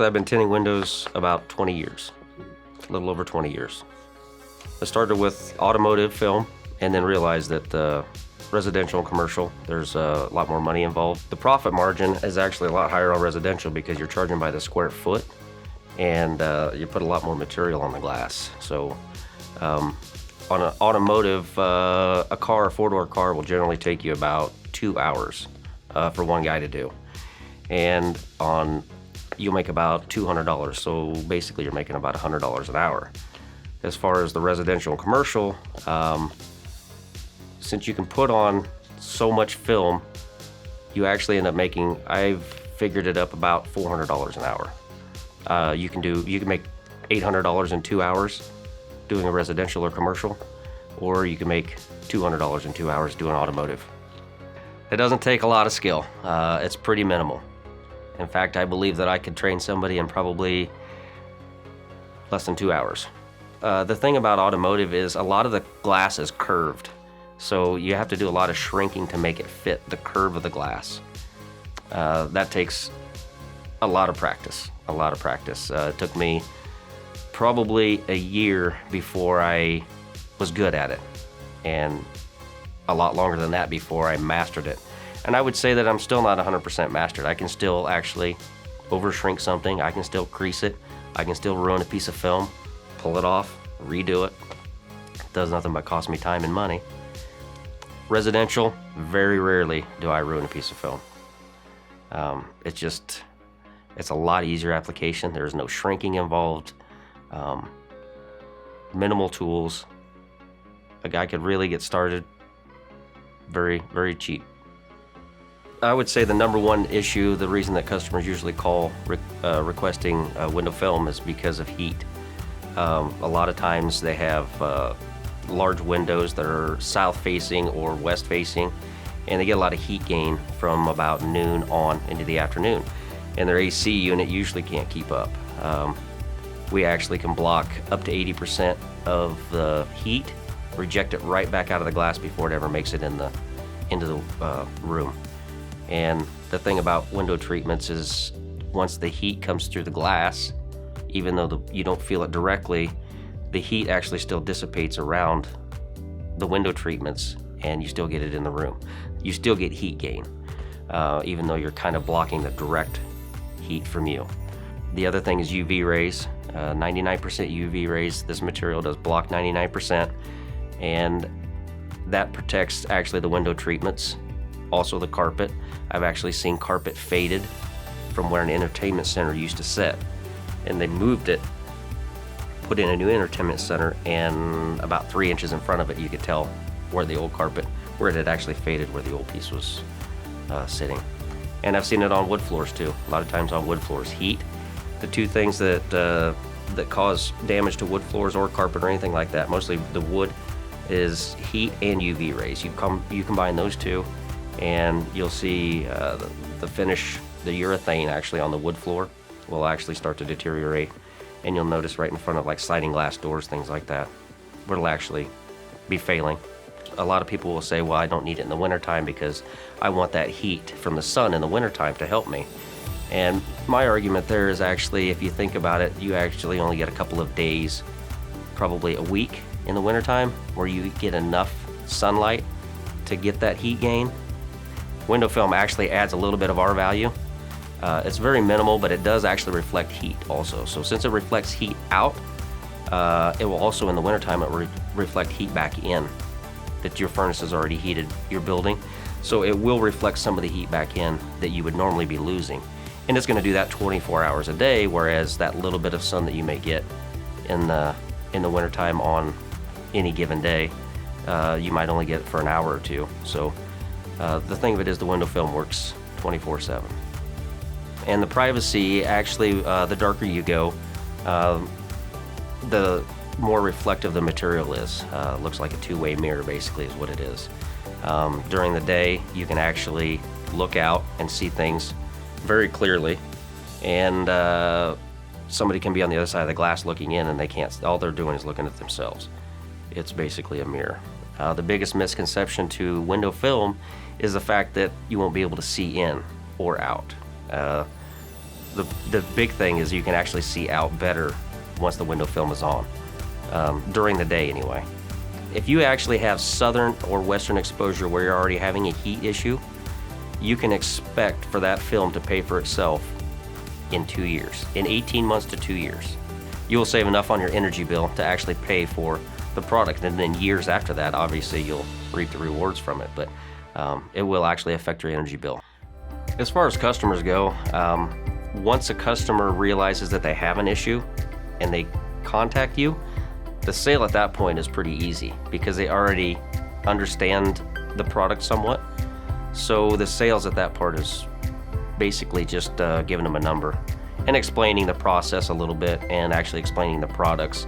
I've been tinting windows about 20 years, a little over 20 years. I started with automotive film and then realized that residential and commercial, there's a lot more money involved. The profit margin is actually a lot higher on residential because you're charging by the square foot and you put a lot more material on the glass. So on an automotive, a car, a four-door car will generally take you about 2 hours for one guy to do. And you'll make about $200. So basically you're making about $100 an hour. As far as the residential and commercial, since you can put on so much film, you actually end up making, I've figured it up about $400 an hour. You can make $800 in 2 hours doing a residential or commercial, or you can make $200 in 2 hours doing automotive. It doesn't take a lot of skill. It's pretty minimal. In fact, I believe that I could train somebody in probably less than 2 hours. The thing about automotive is a lot of the glass is curved, so you have to do a lot of shrinking to make it fit the curve of the glass. That takes a lot of practice, It took me probably a year before I was good at it, and a lot longer than that before I mastered it. And I would say that I'm still not 100% mastered. I can still actually over shrink something, I can still crease it, I can still ruin a piece of film, pull it off, redo it. It does nothing but cost me time and money. Residential, very rarely do I ruin a piece of film. It's a lot easier application. There's no shrinking involved, minimal tools. A guy could really get started very, very cheap. I would say the number one issue, the reason that customers usually call requesting window film is because of heat. A lot of times they have large windows that are south facing or west facing, and they get a lot of heat gain from about noon on into the afternoon. And their AC unit usually can't keep up. We actually can block up to 80% of the heat, reject it right back out of the glass before it ever makes it into the room. And the thing about window treatments is once the heat comes through the glass, even though you don't feel it directly, the heat actually still dissipates around the window treatments and you still get it in the room. You still get heat gain, even though you're kind of blocking the direct heat from you. The other thing is UV rays, 99% UV rays. This material does block 99%, and that protects actually the window treatments, also the carpet. I've actually seen carpet faded from where an entertainment center used to sit, and they moved it, put in a new entertainment center, and about 3 inches in front of it you could tell where the old carpet, where it had actually faded, where the old piece was sitting. And I've seen it on wood floors too. A lot of times on wood floors, heat. The two things that cause damage to wood floors or carpet or anything like that, mostly the wood, is heat and UV rays. You combine those two, and you'll see the finish, the urethane actually on the wood floor will actually start to deteriorate, and you'll notice right in front of like sliding glass doors, things like that, where it'll actually be failing. A lot of people will say, well, I don't need it in the wintertime because I want that heat from the sun in the wintertime to help me. And my argument there is actually, if you think about it, you actually only get a couple of days, probably a week in the wintertime, where you get enough sunlight to get that heat gain. Window film actually adds a little bit of R value. It's very minimal, but it does actually reflect heat also. So since it reflects heat out, it will also in the wintertime reflect heat back in, that your furnace has already heated your building. So it will reflect some of the heat back in that you would normally be losing. And it's gonna do that 24 hours a day, whereas that little bit of sun that you may get in the wintertime on any given day, you might only get it for an hour or two. So the thing of it is the window film works 24/7. And the privacy, actually, the darker you go, the more reflective the material is. Looks like a two-way mirror basically is what it is. During the day, you can actually look out and see things very clearly, and somebody can be on the other side of the glass looking in and they can't, all they're doing is looking at themselves. It's basically a mirror. The biggest misconception to window film is the fact that you won't be able to see in or out. The big thing is you can actually see out better once the window film is on, during the day anyway. If you actually have southern or western exposure where you're already having a heat issue, you can expect for that film to pay for itself in 2 years, in 18 months to 2 years. You will save enough on your energy bill to actually pay for the product, and then years after that, obviously you'll reap the rewards from it, but it will actually affect your energy bill. As far as customers go, once a customer realizes that they have an issue and they contact you, the sale at that point is pretty easy because they already understand the product somewhat. So the sales at that part is basically just giving them a number and explaining the process a little bit and actually explaining the products.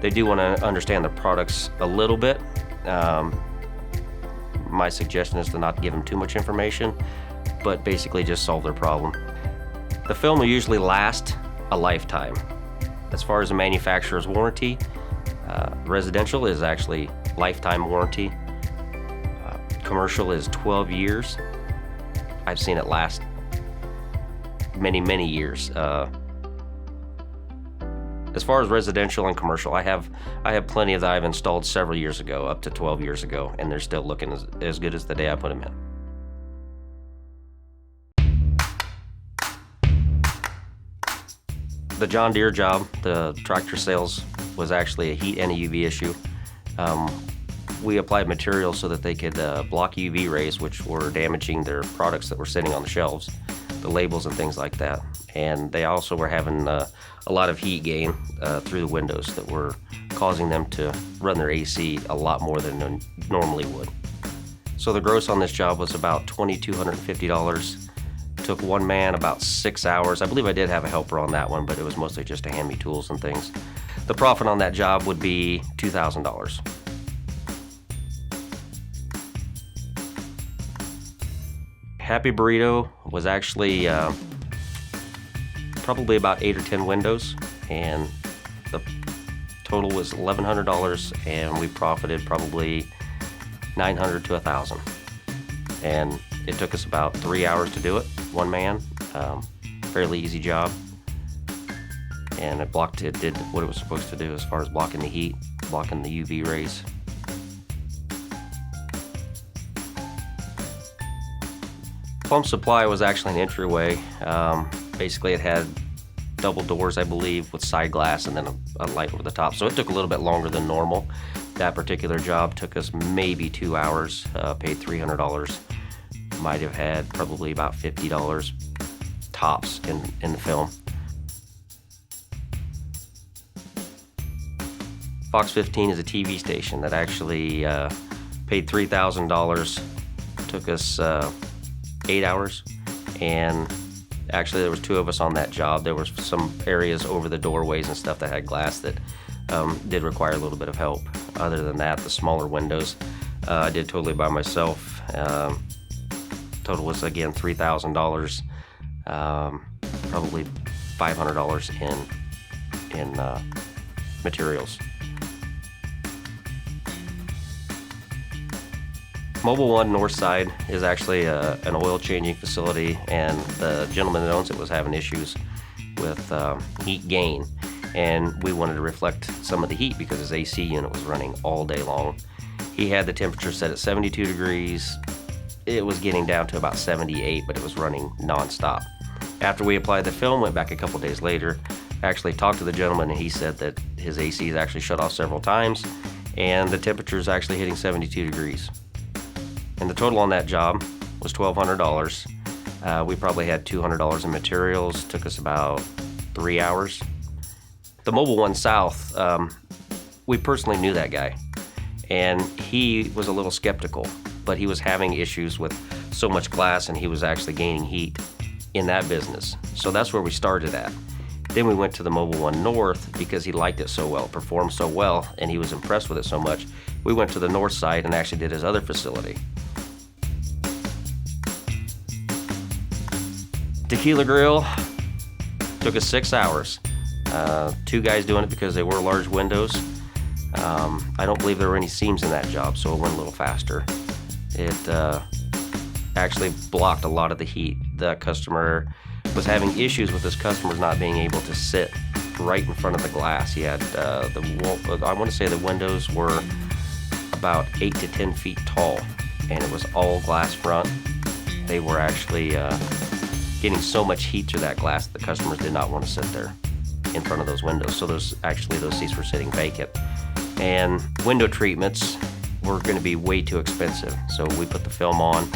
They do want to understand the products a little bit. My suggestion is to not give them too much information, but basically just solve their problem. The film will usually last a lifetime. As far as a manufacturer's warranty, residential is actually lifetime warranty. Commercial is 12 years. I've seen it last many years. As far as residential and commercial, I have plenty of that I've installed several years ago, up to 12 years ago, and they're still looking as good as the day I put them in. The John Deere job, the tractor sales, was actually a heat and a UV issue. We applied materials so that they could block UV rays, which were damaging their products that were sitting on the shelves, the labels and things like that. And they also were having a lot of heat gain through the windows that were causing them to run their AC a lot more than they normally would. So the gross on this job was about $2,250. Took one man about 6 hours. I believe I did have a helper on that one, but it was mostly just to hand me tools and things. The profit on that job would be $2,000. Happy Burrito was actually probably about 8 or 10 windows, and the total was $1,100, and we profited probably $900 to $1,000. And it took us about 3 hours to do it, one man. Fairly easy job, and it did what it was supposed to do as far as blocking the heat, blocking the UV rays. Plum Supply was actually an entryway. Basically it had double doors, I believe, with side glass and then a light over the top. So it took a little bit longer than normal. That particular job took us maybe 2 hours, paid $300. Might have had probably about $50 tops in the film. Fox 15 is a TV station that actually paid $3,000, took us 8 hours, and actually there was 2 of us on that job. There were some areas over the doorways and stuff that had glass that did require a little bit of help. Other than that, the smaller windows I did totally by myself. Total was again $3,000, probably $500 in materials. Mobile One North Side is actually an oil changing facility, and the gentleman that owns it was having issues with heat gain, and we wanted to reflect some of the heat because his AC unit was running all day long. He had the temperature set at 72 degrees. It was getting down to about 78, but it was running non-stop. After we applied the film, went back a couple days later, actually talked to the gentleman, and he said that his AC is actually shut off several times, and the temperature is actually hitting 72 degrees. And the total on that job was $1,200. We probably had $200 in materials. Took us about 3 hours. The Mobile One South, we personally knew that guy, and he was a little skeptical, but he was having issues with so much glass, and he was actually gaining heat in that business. So that's where we started at. Then we went to the Mobile One North because he liked it so well, it performed so well, and he was impressed with it so much. We went to the north side and actually did his other facility. Tequila Grill took us 6 hours. 2 guys doing it because they were large windows. I don't believe there were any seams in that job, so it went a little faster. It actually blocked a lot of the heat. The customer was having issues with his customers not being able to sit right in front of the glass. He had I want to say the windows were about 8 to 10 feet tall, and it was all glass front. They were actually getting so much heat through that glass that the customers did not want to sit there in front of those windows. So those seats were sitting vacant. And window treatments were going to be way too expensive. So we put the film on.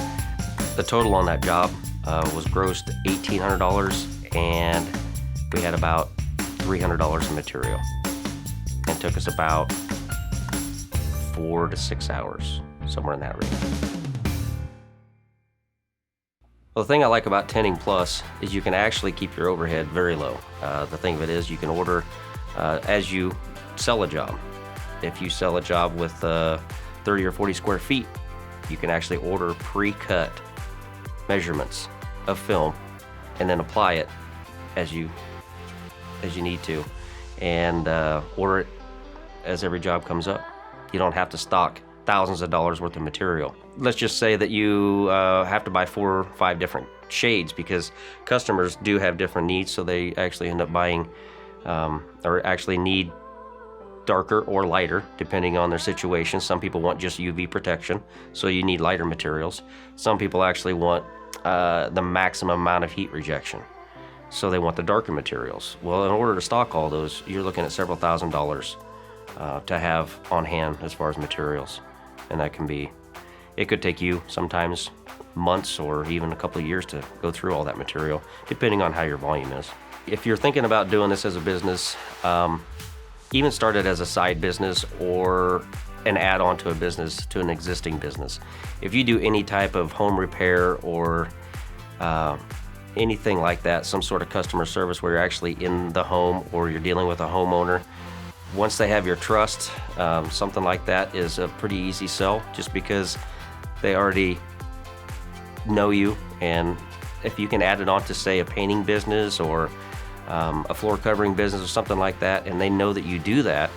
The total on that job was grossed $1,800, and we had about $300 in material. And took us about 4 to 6 hours, somewhere in that range. Well, the thing I like about Tinting Plus is you can actually keep your overhead very low. The thing of it is you can order as you sell a job. If you sell a job with 30 or 40 square feet, you can actually order pre-cut measurements of film and then apply it as you need to, and order it as every job comes up. You don't have to stock thousands of dollars worth of material. Let's just say that you have to buy 4 or 5 different shades because customers do have different needs, so they actually end up buying or actually need darker or lighter depending on their situation. Some people want just UV protection, so you need lighter materials. Some people actually want the maximum amount of heat rejection, so they want the darker materials. Well, in order to stock all those, you're looking at several $1,000s to have on hand as far as materials. And that can be, it could take you sometimes months or even a couple of years to go through all that material, depending on how your volume is. If you're thinking about doing this as a business, even start it as a side business or an add-on to a business, to an existing business. If you do any type of home repair or anything like that, some sort of customer service where you're actually in the home or you're dealing with a homeowner, once they have your trust, something like that is a pretty easy sell just because they already know you. And if you can add it on to, say, a painting business or a floor covering business or something like that, and they know that you do that,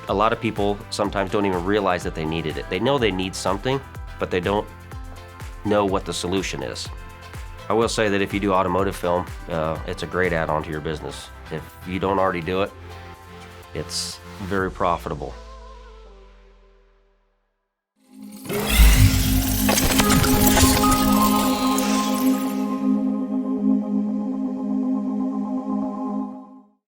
a lot of people sometimes don't even realize that they needed it. They know they need something, but they don't know what the solution is. I will say that if you do automotive film, it's a great add-on to your business. If you don't already do it, it's very profitable.